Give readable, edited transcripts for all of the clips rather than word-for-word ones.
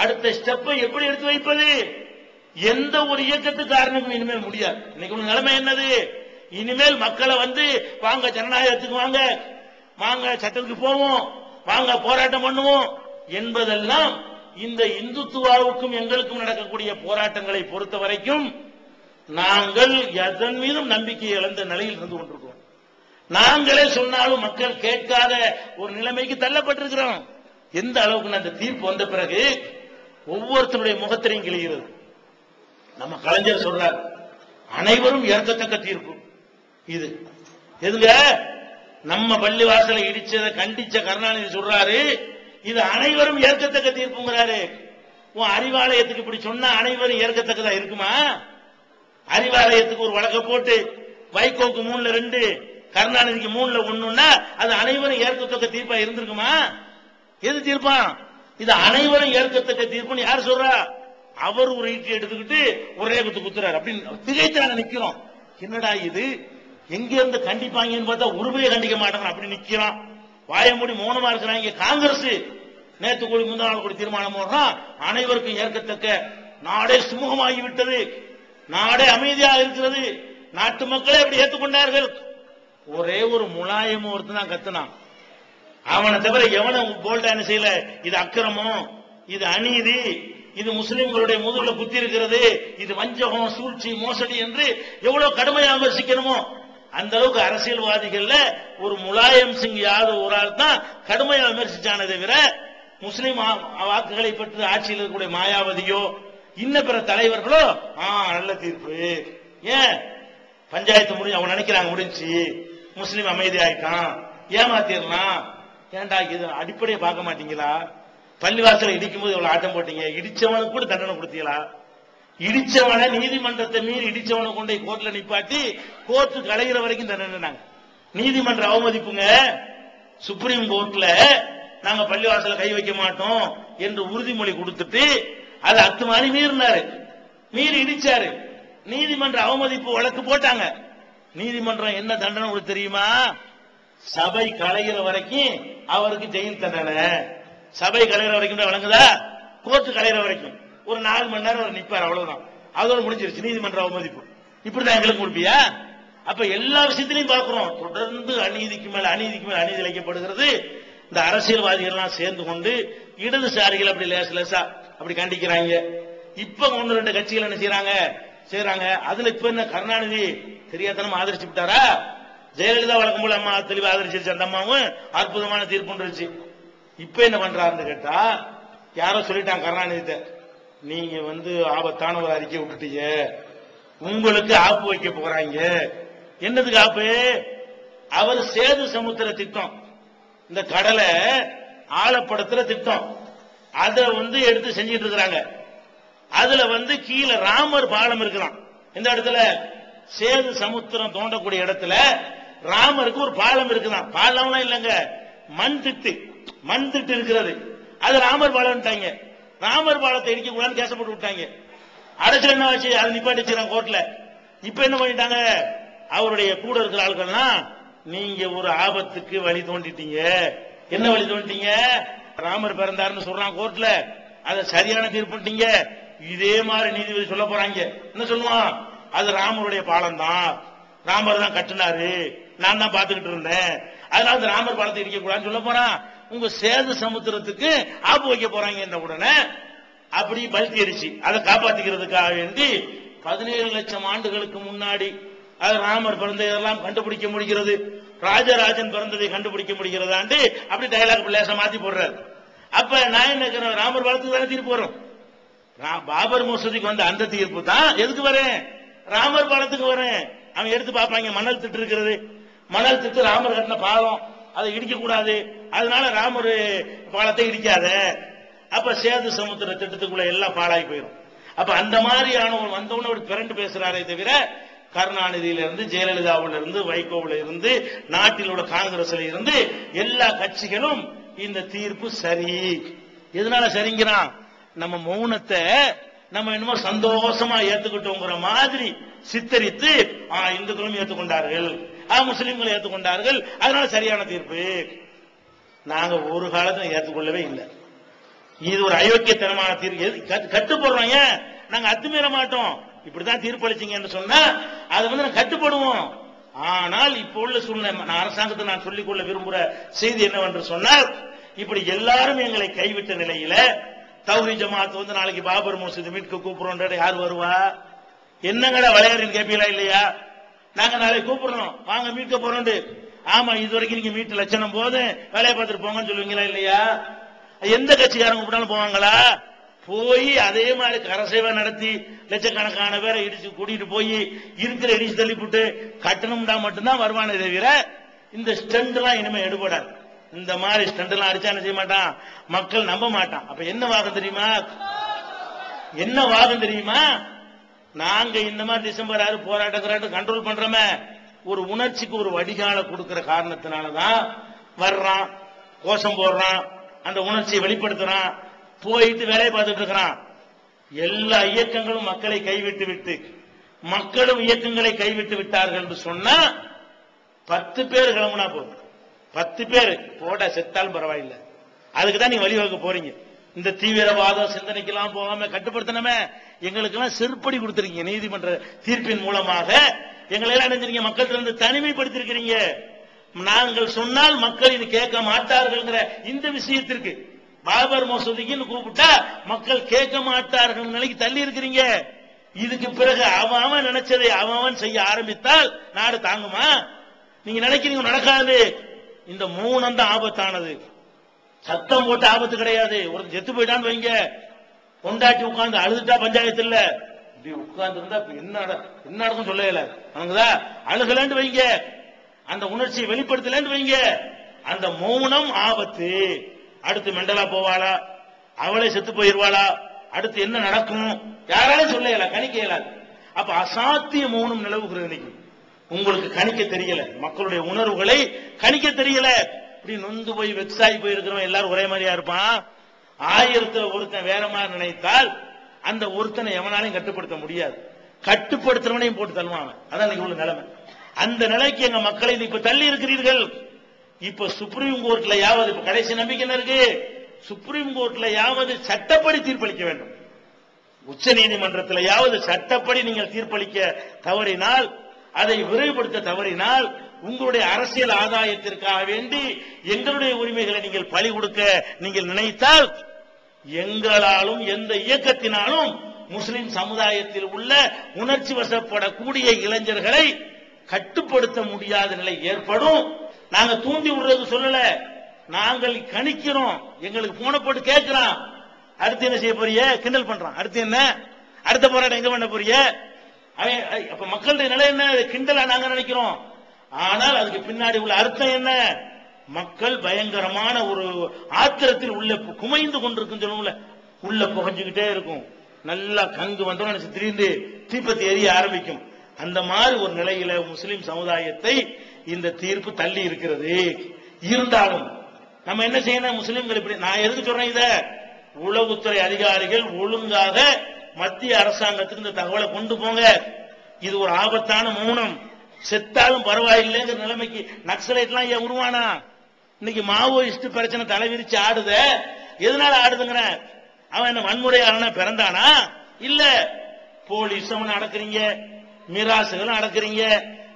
அடுத்த ஸ்டெப்பை எப்படி எடுத்து வைப்பது? எந்த ஒரு இயக்கத்துக்காரனுக்கும் இனிமேல் முடியாது. இன்னைக்கு உள்ள நிலைமை என்னது? இனிமேல் மக்களை வாங்க ஜனநாயகத்துக்கு வாங்க, வாங்க சட்டத்துக்கு போவோம், வாங்க போராட்டம் பண்ணுவோம் என்பதெல்லாம் இந்த இந்துத்துவாவுக்கும் எங்களுக்கும் நடக்கக்கூடிய போராட்டங்களை பொறுத்த வரைக்கும் நாங்கள் எதன் மீதும் நம்பிக்கை இழந்த நிலையில் இருந்து கொண்டிருக்கிறோம். நாங்களே சொன்னாலும் மக்கள் கேட்காத ஒரு நிலைமைக்கு தள்ளப்பட்டிருக்கிறோம். எந்த அளவுக்கு அந்த தீர்ப்பு வந்த பிறகு ஒவ்வொருத்தருடைய முகத்திலையும் கிழிகிறது. நம்ம கலைஞர் சொல்றார், அனைவரும் ஏற்கத்தக்க தீர்ப்பு இது. எதுங்க, நம்ம பள்ளிவாசலை இடிச்சதை கண்டிச்ச கருணாநிதி சொல்றாரு, இது அனைவரும் ஏற்கத்தக்க தீர்ப்புங்கிறாரு. உன் அறிவாலயத்துக்கு இப்படி சொன்னா அனைவரும் ஏற்கத்தக்கதா இருக்குமா? அறிவாலயத்துக்கு ஒரு வழக்க போட்டு வைகோக்கு 3-2 கருணாநிதிக்கு 3-1 அது அனைவரும் ஏற்கத்தக்க தீர்ப்பா இருந்திருக்குமா? எது தீர்ப்பான்? இது அனைவரும் ஏற்கத்தக்க தீர்ப்புன்னு யார் சொல்றா? அவர் ஒரு ஈட்டி எடுத்துக்கிட்டு ஒரே குத்துறாரு அப்படின்னு திகைத்தான நிக்கிறோம். என்னடா இது, எங்க இருந்து கண்டிப்பாங்கன்னு பார்த்தா உருவையை கண்டிக்க மாட்டாங்க அப்படி நிக்கிறான். வாய மூடி மௌனமா இருக்கிறாங்க. காங்கிரஸ் நேற்று கூடி முந்தா நாள் கூடி தீர்மானம் போடுறான், அனைவருக்கும் ஏற்கத்தக்க, நாடே சுமூகமாகி விட்டது, நாடே அமைதியாக இருக்கிறது, நாட்டு மக்களே அப்படி ஏற்றுக்கொண்டார்கள். ஒரே ஒரு முலாயம் ஒருத்தன் கத்துனான். அவனை தவிர எவனை போல்டா என்ன செய்யல, இது அக்கிரமம், இது அநீதி, இது முஸ்லிம்களுடைய முதுகுல குத்தி இருக்கிறது, இது வஞ்சகம், சூழ்ச்சி, மோசடி என்று எவ்வளவு கடுமையாக விமர்சிக்கணுமோ அந்த அளவுக்கு அரசியல்வாதிகள்ல ஒரு முலாயம் சிங் யாதவ் ஒரு ஆள் தான் கடுமையாக விமர்சிச்சானே தவிர முஸ்லிம் வாக்குகளை பெற்று ஆட்சியில் இருக்கக்கூடிய மாயாவதியோ இன்ன பிற தலைவர்களோ நல்ல தீர்ப்பு, ஏன் பஞ்சாயத்து முடிஞ்சு அவங்க நினைக்கிறாங்க முடிஞ்சு முஸ்லிம் அமைதி ஆயிட்டான், ஏமாத்திரலாம். ஏன்டா இது அடிப்படையை பார்க்க மாட்டீங்களா? பள்ளிவாசலை இடிக்கும் போது எவ்வளவு ஆட்டம் போட்டீங்க, இடிச்சவனுக்கு கூட தண்டனை கொடுத்தீங்களா? இடிச்சவனை நீதிமன்றத்தை மீறி இடிச்சவனை கொண்டு கோர்ட்ல நிப்பாட்டி கோர்ட்டு கலைகிற வரைக்கும் தண்டனை. நீதிமன்ற அவமதிப்புங்க. சுப்ரீம் கோர்ட்ல நாங்க பள்ளிவாசல கை வைக்க மாட்டோம் என்று உறுதிமொழி கொடுத்துட்டு அது அத்துமாரி மீறினாரு, மீறி இடிச்சாரு. நீதிமன்ற அவமதிப்பு வழக்கு போட்டாங்க. நீதிமன்றம் என்ன தண்டனை உங்களுக்கு தெரியுமா? சபை கலைகிற வரைக்கும் அவருக்கு ஜெயில் தண்டனை. சபை கலைகிற வரைக்கும் தான் வழங்குதா? கோர்ட்டு கலைகிற வரைக்கும் ஒரு 4 மணி நேரம் அவர் நிற்பார், அவ்வளவுதான். அதோட முடிஞ்சிருச்சு நீதிமன்ற அவமதிப்பு. இப்படிதான் எங்களுக்கு கொடுப்பியா? அப்ப எல்லா விஷயத்திலையும் பார்க்கிறோம், தொடர்ந்து அநீதிக்கு மேல அநீதிக்கு மேல அநீதி இழைக்கப்படுகிறது. இந்த அரசியல்வாதிகள் எல்லாம் சேர்ந்து கொண்டு இடதுசாரிகள் அப்படி லேசா அப்படி கண்டிக்கிறாங்க. இப்ப 1-2 கட்சிகள் என்ன செய்யறாங்க. அதுல இப்ப என்ன கருணாநிதி தெரியாதனமா ஆதரிச்சு விட்டாரா? ஜெயலலிதா வழக்கம் போல அம்மா தெளிவா ஆதரிச்சிருச்சு, அந்த அம்மாவும் அற்புதமான தீர்ப்பு. இப்ப என்ன பண்றாருன்னு கேட்டா, யாரோ சொல்லிட்டாங்க கருணாநிதி, நீங்க ஆபத்தான ஒரு அறிக்கை விட்டுட்டீங்க, உங்களுக்கு ஆப்பு வைக்க போறாங்க. என்னதுக்கு ஆப்பு? அவர் சேது சமுத்திர திட்டம், இந்த கடலை ஆழப்படுத்துற திட்டம், அதை எடுத்து செஞ்சிட்டு இருக்கிறாங்க. அதுல கீழே ராமர் பாலம் இருக்கிறான். இந்த இடத்துல சேது சமுத்திரம் தோண்டக்கூடிய இடத்துல ராமருக்கு ஒரு பாலம் இருக்குதான். பாலம்லாம் இல்லங்க, மண் திட்டு இருக்கிறது. அது ராமர் பாலம். ராமர் பாலத்தை இடிக்க கூடாதுன்னு கேச போட்டு விட்டாங்க. அரசியல் என்ன ஆச்சு? அதை நிப்பாட்டிச்சாங்க கோர்ட்ல. இப்ப என்ன பண்ணிட்டாங்க, அவருடைய கூட இருக்கிற ஆட்கள்லாம், நீங்க ஒரு ஆபத்துக்கு வழி தோண்டிட்டீங்க. என்ன வழி தோண்டிட்டீங்க? ராமர் பிறந்தாருன்னு சொல்றான் கோர்ட்ல, அதை சரியான தீர்ப்புட்டீங்க. இதே மாதிரி நீதிபதி சொல்ல போறாங்க. என்ன சொல்லுவான்? அது ராமருடைய பாலம் தான், ராமர் தான் கட்டினாரு, நான் தான் பாத்துக்கிட்டு இருந்தேன், அதனால ராமர் பாலத்தை இடிக்க கூடாதுன்னு சொல்ல போறான். உங்க சேது சமுத்திரத்துக்கு ஆப்பு வைக்க போறாங்க. என்ற உடனே அப்படி பல்டி அடிச்சு அதை காப்பாத்திக்கிறதுக்காக வேண்டி 17 லட்சம் ஆண்டுகளுக்கு முன்னாடி அது ராமர் பிறந்ததெல்லாம் கண்டுபிடிக்க முடிகிறது, ராஜராஜன் பிறந்ததை கண்டுபிடிக்க முடிகிறதாண்டு அப்படி டயலாக் லேசா மாத்தி போடுறாரு. அப்ப நான் என்ன, ராமர் பாலத்துக்கு தானே தீர்ப்பு வரும். பாபர் மசூதிக்கு வந்த அந்த தீர்ப்பு தான் எதுக்கு வரேன்? ராமர் பாலத்துக்கு வரேன். அவன் எடுத்து பார்ப்பாங்க, மணல் திட்டு இருக்கிறது, மணல் திட்டு ராமர் கட்டின பாலம், அதை இடிக்க கூடாது, அதனால ராமர் பாலத்தை இடிக்காத. அப்ப சேது சமுத்திர திட்டத்துக்குள்ள எல்லாம் பாழாகி போயிடும். அப்ப அந்த மாதிரியானவன் வந்தவன பிறண்டு பேசுறாரே தவிர கருணாநிதியில இருந்து, ஜெயலலிதாவில இருந்து, வைகோவில இருந்து, நாட்டில் உள்ள காங்கிரஸ்ல இருந்து எல்லா கட்சிகளும் இந்த தீர்ப்பு சரி. எதனால சரிங்கிறான்? நம்ம மௌனத்தை நம்ம என்னமோ சந்தோஷமா ஏத்துக்கிட்டோங்கிற மாதிரி சித்தரித்து இந்துக்களும் ஏற்றுக்கொண்டார்கள், முஸ்லிம்கள் ஏற்றுக்கொண்டார்கள், அதனால சரியான தீர்ப்பு. நாங்க ஒரு காலத்துல ஏற்றுக்கொள்ளவே இல்லை. இது ஒரு அயோக்கியத்தனமான தீர்ப்பு. கட்டு போடுறோம், ஏன் நாங்க அத்துமீற மாட்டோம், இப்படிதான் தீர்ப்பளிச்சீங்கன்னு சொன்னா அது நாங்க கட்டுப்படுவோம். ஆனால் இப்ப உள்ள சூழ்நிலை நான் அரசாங்கத்தை நான் சொல்லிக்கொள்ள விரும்புற செய்தி என்னவென்று சொன்னால், இப்படி எல்லாரும் எங்களை கைவிட்ட நிலையில தௌஹீத் ஜமாத் நாளைக்கு பாபர் மசூதி மீட்க கூப்பிடுறோம், யார் வருவா? என்னங்கடா விளையாடுன்னு கேட்பீங்களா இல்லையா? நாங்க நாளைக்கு கூப்பிடுறோம், வாங்க மீட்க போறோம். ஆமா, இது வரைக்கும் நீங்க மீட்டு லட்சணம் போது வேலையை பார்த்துட்டு போங்கன்னு சொல்லுவீங்களா இல்லையா? எந்த கட்சிக்காரங்க கூப்பிட்டாலும் போவாங்களா? போய் அதே மாதிரி கரசேவை நடத்தி லட்சக்கணக்கான பேரை இடிச்சு கூட்டிட்டு போய் இருக்கிற இடிச்சு தள்ளிவிட்டு கட்டணம்டா மட்டும்தான் வருவானே தவிர இந்த ஸ்டண்ட் எல்லாம் இனிமே எடுபடாது. இந்த மாதிரி ஸ்டண்ட் எல்லாம் அடிச்சா செய்ய மாட்டான், மக்கள் நம்ப மாட்டான். அப்ப என்ன வாதம் தெரியுமா? என்ன வாதம் தெரியுமா? நாங்க இந்த மாதிரி டிசம்பர் 6 போராட்டம் கண்ட்ரோல் பண்றோமே, ஒரு உணர்ச்சிக்கு ஒரு வடிகால கொடுக்கிற காரணத்தினாலதான் வர்றான், கோஷம் போடுறான், அந்த உணர்ச்சியை வெளிப்படுத்துறான், போயிட்டு வேலையை பார்த்துட்டு இருக்கிறான். எல்லா இயக்கங்களும் மக்களை கைவிட்டு விட்டு மக்களும் இயக்கங்களை கைவிட்டு விட்டார்கள் என்று சொன்னா 10 பேர் கிளம்புனா போதும். 10 பேர் போட செத்தாலும் பரவாயில்லை. அதுக்கு தான் நீங்க வழிவகுக்க போறீங்க. இந்த தீவிரவாத சிந்தனைக்கெல்லாம் போகாம கட்டுப்படுத்தணுமே. எங்களுக்கு எல்லாம் செருப்படி கொடுத்திருக்கீங்க நீதிமன்ற தீர்ப்பின் மூலமாக. எங்களை எல்லாம் நினைச்சிருக்கீங்க, மக்கள் இருந்து தனிமைப்படுத்திருக்கிறீங்க. நாங்கள் சொன்னால் மக்கள் இது கேட்க மாட்டார்கள் இந்த விஷயத்திற்கு பாபர் மசூதிக்கு கூப்பிட்டா மக்கள் கேட்க மாட்டார்கள் நிலைக்கு தள்ளி இருக்கிறீங்க. இதுக்கு பிறகு அவன் நினைச்சதை அவன் செய்ய ஆரம்பித்தால் நாடு தாங்குமா? நீங்க நினைக்கிறீங்க நடக்காது. இந்த 3 தான் ஆபத்தானது. சத்தம் போட்டு ஆபத்து கிடையாது. ஒரு செத்து போயிட்டான்னு வைங்க, கொண்டாட்டி உட்கார்ந்து அழுதுட்டா பஞ்சாயத்து இல்ல, இப்படி உட்கார்ந்து இருந்தா என்ன நடக்கும் சொல்லல, அழுகலன்னு வைங்க, அந்த உணர்ச்சியை வெளிப்படுத்தலன்னு வைங்க, அந்த மௌனம் ஆபத்து. அடுத்து மெண்டலா போவாளா, அவளே செத்து போயிருவாளா, அடுத்து என்ன நடக்கும் யாராலும் சொல்ல இயல, கணிக்க இயலாது. அப்ப அசாத்திய மௌனம் நிலவுகிறது. இன்னைக்கு உங்களுக்கு கணிக்க தெரியல, மக்களுடைய உணர்வுகளை கணிக்க தெரியல. இப்படி நொந்து போய் வெக்ஸாகி போயிருக்கிறோம். எல்லாரும் ஒரே மாதிரியா இருப்பான். 1000 ஒருத்தன் வேற மாதிரி நினைத்தால் அந்த ஒருத்தனை எவனாலையும் கட்டுப்படுத்த முடியாது. கட்டுப்படுத்துறவனையும் போட்டு தள்ளுவாங்க. அதான் இன்னைக்கு உள்ள நிலைமை. அந்த நிலைக்கு எங்க மக்களை இப்ப தள்ளி இருக்கிறீர்கள். இப்ப சுப்ரீம் கோர்ட்ல யாவது, இப்ப கடைசி நம்பிக்கை இருக்கு, சுப்ரீம் கோர்ட்ல யாவது சட்டப்படி தீர்ப்பளிக்க வேண்டும். உச்ச நீதிமன்றத்தில் யாவது சட்டப்படி நீங்கள் தீர்ப்பளிக்க தவறினால், அதை விரைவுபடுத்த தவறினால், உங்களுடைய அரசியல் ஆதாயத்திற்காக வேண்டி எங்களுடைய உரிமைகளை நீங்கள் பலி கொடுக்க நீங்கள் நினைத்தால், எங்களாலும் எந்த இயக்கத்தினாலும் முஸ்லிம் சமுதாயத்தில் உள்ள உணர்ச்சி வசப்படக்கூடிய இளைஞர்களை கட்டுப்படுத்த முடியாத நிலை ஏற்படும். நாங்க தூண்டி விடுறது சொல்லல, நாங்கள் கணிக்கிறோம். எங்களுக்கு போன போட்டு கேட்கிறோம், அடுத்து என்ன செய்ய போறிய, கிண்டல் பண்றான், அடுத்து என்ன, அடுத்த போராட்டம் எங்க பண்ண போறிய. அப்ப மக்களுடைய நிலை என்ன, கிண்டலா நாங்க நினைக்கிறோம். ஆனால் அதுக்கு பின்னாடி உள்ள அர்த்தம் என்ன? மக்கள் பயங்கரமான ஒரு ஆத்திரத்தில் உள்ள குமைந்து கொண்டிருக்கும் சொல்லுவோம்ல, உள்ள புகஞ்சுக்கிட்டே இருக்கும். நல்லா கங்கு வந்தோம் திடீர்னு தீப்பத்தி எரிய ஆரம்பிக்கும். அந்த மாதிரி ஒரு நிலையில முஸ்லிம் சமுதாயத்தை இந்த தீர்ப்பு தள்ளி இருக்கிறது. இருந்தாலும் நம்ம என்ன செய்யணும், முஸ்லிம்கள் இப்படி, நான் எதுக்கு சொல்றேன், இத உளவுத்துறை அதிகாரிகள் ஒழுங்காக மத்திய அரசாங்கத்துக்கு இந்த தகவலை கொண்டு போங்க. இது ஒரு ஆபத்தான மௌனம். செத்தாலும் பரவாயில்லைங்கிற நிலைமைக்கு நக்சலைட் எல்லாம் ஏன் உருவானா? இன்னைக்கு மாவோயிஸ்ட் பிரச்சனை தலைவிரிச்சு ஆடுத, எதனால ஆடுதுங்கிற, அவன் என்ன வன்முறையாளனா பிறந்தானா? இல்ல, போலீஸும் அடக்குறீங்க, மிராசுகளும் அடக்குறீங்க,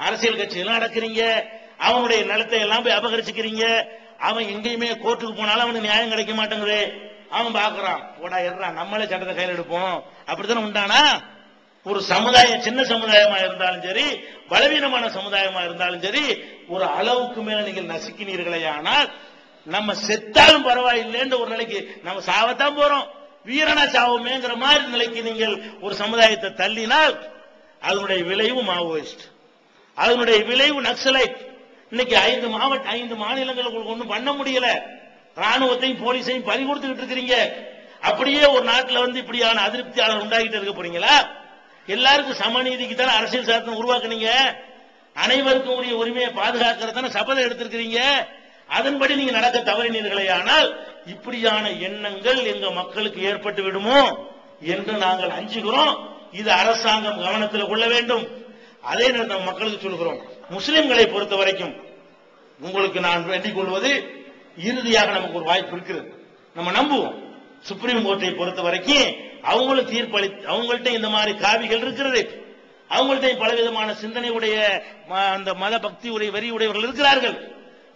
அரசியல் கட்சிகளும் அடக்குறீங்க, அவனுடைய நிலத்தை எல்லாம் போய் அபகரிச்சுக்கிறீங்க. அவன் எங்கேயுமே கோர்ட்டுக்கு போனாலும் அவனுக்கு நியாயம் கிடைக்க மாட்டேங்குது. அவன் பாக்குறான், போடா எறான், நம்மளே சட்டத்தை கையில் எடுப்போம், அப்படித்தானே உண்டானா? ஒரு சமுதாயம் சின்ன சமுதாயமா இருந்தாலும் சரி, பலவீனமான சமுதாயமா இருந்தாலும் சரி, ஒரு அளவுக்கு மேல நீங்கள் நசுக்கினீர்களே, ஆனால் நம்ம செத்தாலும் பரவாயில்லைன்ற ஒரு நிலைக்கு, நம்ம சாவத்தான் போறோம், வீரனா சாவமேங்கிற மாதிரி நிலைக்கு நீங்கள் ஒரு சமுதாயத்தை தள்ளினால், அதனுடைய விளைவு மாவோயிஸ்ட், அதனுடைய விளைவு நக்சலைட். இன்னைக்கு 5 மாநிலங்களுக்கு ஒன்றும் பண்ண முடியல. ராணுவத்தையும் போலீஸையும் பறி கொடுத்துக்கிட்டு இருக்கிறீங்க. அப்படியே ஒரு நாட்டில் இப்படியான அதிருப்தியாளர் உண்டாகிட்டு இருக்க போறீங்களா? எல்லாருக்கும் சமநீதிக்கு தானே அரசியல் சாசனம் உருவாக்குனீங்க. அனைவருக்கும் உரிய உரிமையை பாதுகாக்கிறதான சபதம் எடுத்திருக்கிறீங்க. அதன்படி நீங்க நடக்க தவறினீர்களே, ஆனால் இப்படியான எண்ணங்கள் எங்க மக்களுக்கு ஏற்பட்டு விடுமோ என்று நாங்கள் அஞ்சுகிறோம். இது அரசாங்கம் கவனத்தில் கொள்ள வேண்டும். அதே நேரத்தில் மக்களுக்கு சொல்கிறோம், முஸ்லிம்களை பொறுத்த வரைக்கும் உங்களுக்கு நான் வேண்டிக் கொள்வது, இறுதியாக நமக்கு ஒரு வாய்ப்பு இருக்கிறது, நம்ம நம்புவோம். சுப்ரீம் கோர்ட்டை பொறுத்த வரைக்கும் அவங்களும் தீர்ப்பளி, அவங்கள்ட்ட இந்த மாதிரி காவிகள் இருக்கிறது, அவங்கள்ட்ட பலவிதமான சிந்தனையுடைய அந்த மத பக்தி உடைய வெறி உடையவர்கள் இருக்கிறார்கள்.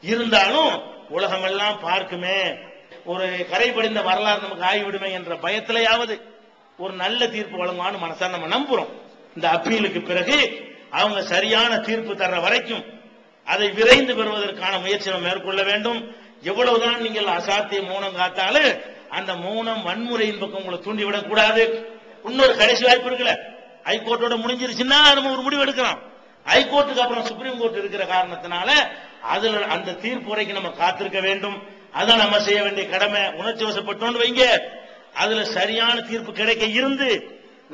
இருந்தாலும் உலகமெல்லாம் பார்க்குமே, ஒரு கரைபடிந்த வரலாறு நமக்கு ஆகிவிடுமே என்ற பயத்திலேயாவது ஒரு நல்ல தீர்ப்பு வழங்குவான்னு மனசார நம்ம நம்புறோம். இந்த அப்பீலுக்கு பிறகு அவங்க சரியான தீர்ப்பு தர்ற வரைக்கும் அதை விரைந்து பெறுவதற்கான முயற்சி மேற்கொள்ள வேண்டும். எவ்வளவுதான் நீங்கள் அசாத்திய மௌனம் காத்தாலும் அந்த மௌனம் வன்முறையின் பக்கம் உங்களை தூண்டிவிடக் கூடாது. இன்னொரு கடைசி வாய்ப்பு இருக்குல்ல, ஹைகோர்ட்டோட முடிஞ்சிருச்சுன்னா நம்ம ஒரு முடிவு எடுக்கலாம். ஹைகோர்ட்டுக்கு அப்புறம் சுப்ரீம் கோர்ட் இருக்கிற காரணத்தினால அதுல அந்த தீர்ப்பு வரைக்கும் நம்ம காத்திருக்க வேண்டும். அதான் நம்ம செய்ய வேண்டிய கடமை. உணர்ச்சி வசப்பட்டோன்னு வைங்க, அதுல சரியான தீர்ப்பு கிடைக்க இருந்து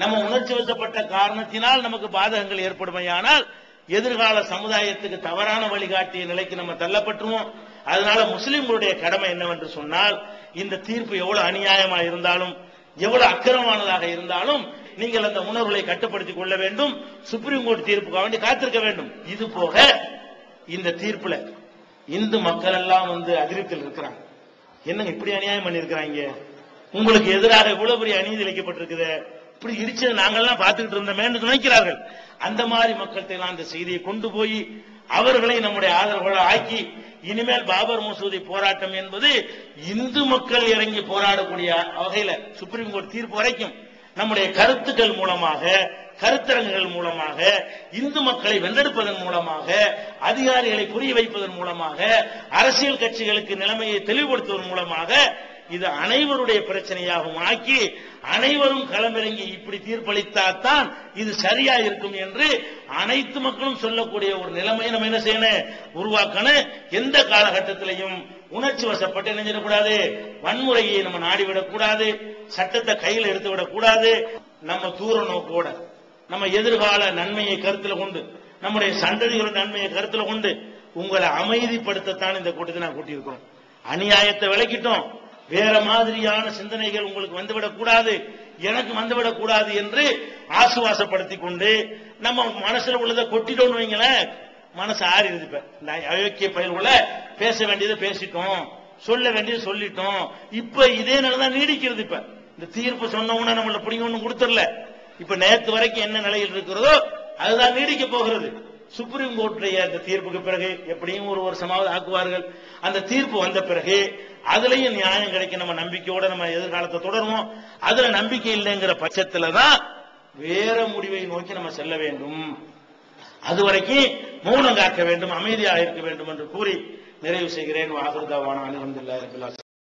நம்ம உணர்ச்சி வசப்பட்ட காரணத்தினால் நமக்கு பாதகங்கள் ஏற்படுமையானால் எதிர்கால சமுதாயத்துக்கு தவறான வழிகாட்டிய நிலைக்கு நம்ம தள்ளப்பட்டுருவோம். அதனால முஸ்லிம்களுடைய கடமை என்னவென்று சொன்னால், இந்த தீர்ப்பு எவ்வளவு அநியாயமா இருந்தாலும் எவ்வளவு அக்கிரமானதாக இருந்தாலும் நீங்கள் அந்த உணர்வுகளை கட்டுப்படுத்திக் கொள்ள வேண்டும். சுப்ரீம் கோர்ட் தீர்ப்புக்காக வேண்டி காத்திருக்க வேண்டும். இது போக இந்த தீர்ப்புல இந்து மக்கள் எல்லாம் அதிருப்தியில் இருக்கிறாங்க. என்னங்க இப்படி அநியாயம் பண்ணிருக்கிறாங்க, உங்களுக்கு எதிராக இவ்வளவு பெரிய அநீதி இழைக்கப்பட்டிருக்குது, இப்படி இடிச்சது நாங்கள்லாம் பார்த்துக்கிட்டு இருந்தோமே நினைக்கிறார்கள். அந்த மாதிரி மக்கள்கிட்ட அந்த செய்தியை கொண்டு போய் அவர்களை நம்முடைய ஆதரவாளர் ஆக்கி இனிமேல் பாபர் மசூதி போராட்டம் என்பது இந்து மக்கள் இறங்கி போராடக்கூடிய வகையில சுப்ரீம் கோர்ட் தீர்ப்பு வரைக்கும் நம்முடைய கருத்துக்கள் மூலமாக, கருத்தரங்குகள் மூலமாக, இந்து மக்களை வென்றெடுப்பதன் மூலமாக, அதிகாரிகளை புரிய வைப்பதன் மூலமாக, அரசியல் கட்சிகளுக்கு நிலைமையை தெளிவுபடுத்துவதன் மூலமாக இது அனைவருடைய பிரச்சனையாகவும் ஆக்கி அனைவரும் களமிறங்கி இப்படி தீர்ப்பளித்தால்தான் இது சரியா இருக்கும் என்று அனைத்து மக்களும் சொல்லக்கூடிய ஒரு நிலைமையை நம்ம என்ன செய்யணும், உருவாக்கணும். எந்த காலகட்டத்திலையும் உணர்ச்சி வசப்பட்டு நினைச்சிடக்கூடாது, வன்முறையை நம்ம நாடிவிடக் கூடாது, சட்டத்தை கையில் எடுத்து விடக் கூடாது. நம்ம தூர நோக்கோட நம்ம எதிர்கால நன்மையை கருத்தில் கொண்டு, நம்முடைய சந்ததிகளின் நன்மையை கருத்தில் கொண்டு உங்களை அமைதிப்படுத்தத்தான் இந்த கூட்டத்தை நான் கூட்டியிருக்கிறோம். அநியாயத்தை விளக்கிட்டோம், வேற மாதிரியான சிந்தனைகள் உங்களுக்கு வந்துவிடக் கூடாது, எனக்கு வந்துவிடக் கூடாது என்று ஆசுவாசப்படுத்திக் கொண்டு நம்ம மனசுல உள்ளதை கொட்டிட்டோம்னு வைங்களேன், மனசு ஆறி இருப்ப. இந்த அயோக்கிய பயிர்களை பேச வேண்டியதை பேசிட்டோம், சொல்ல வேண்டியதை சொல்லிட்டோம். இப்ப இதே நிலைதான் நீடிக்கிறது. இப்ப இந்த தீர்ப்பு சொன்னவங்க நம்மள பிடிங்க ஒண்ணு கொடுத்துடல. இப்ப நேற்று வரைக்கும் என்ன நிலையில் இருக்கிறதோ அதுதான் நீடிக்க போகிறது. சுப்ரீம் கோர்ட்டுடைய அந்த தீர்ப்புக்கு பிறகு எப்படியும் ஒரு வருஷமாவது ஆக்குவார்கள். அந்த தீர்ப்பு வந்த பிறகு அதுலயும் நியாயம் கிடைக்கும் நம்ம நம்பிக்கையோட நம்ம எதிர்காலத்தை தொடருவோம். அதுல நம்பிக்கை இல்லைங்கிற பட்சத்துல தான் வேற முடிவை நோக்கி நம்ம செல்ல வேண்டும். அதுவரைக்கும் மௌனம் காக்க வேண்டும், அமைதியாக இருக்க வேண்டும் என்று கூறி நிறைவு செய்கிறேன். வாஹிர் தஅவானா அல்ஹம்துலில்லாஹி ரப்பில் ஆலமீன்.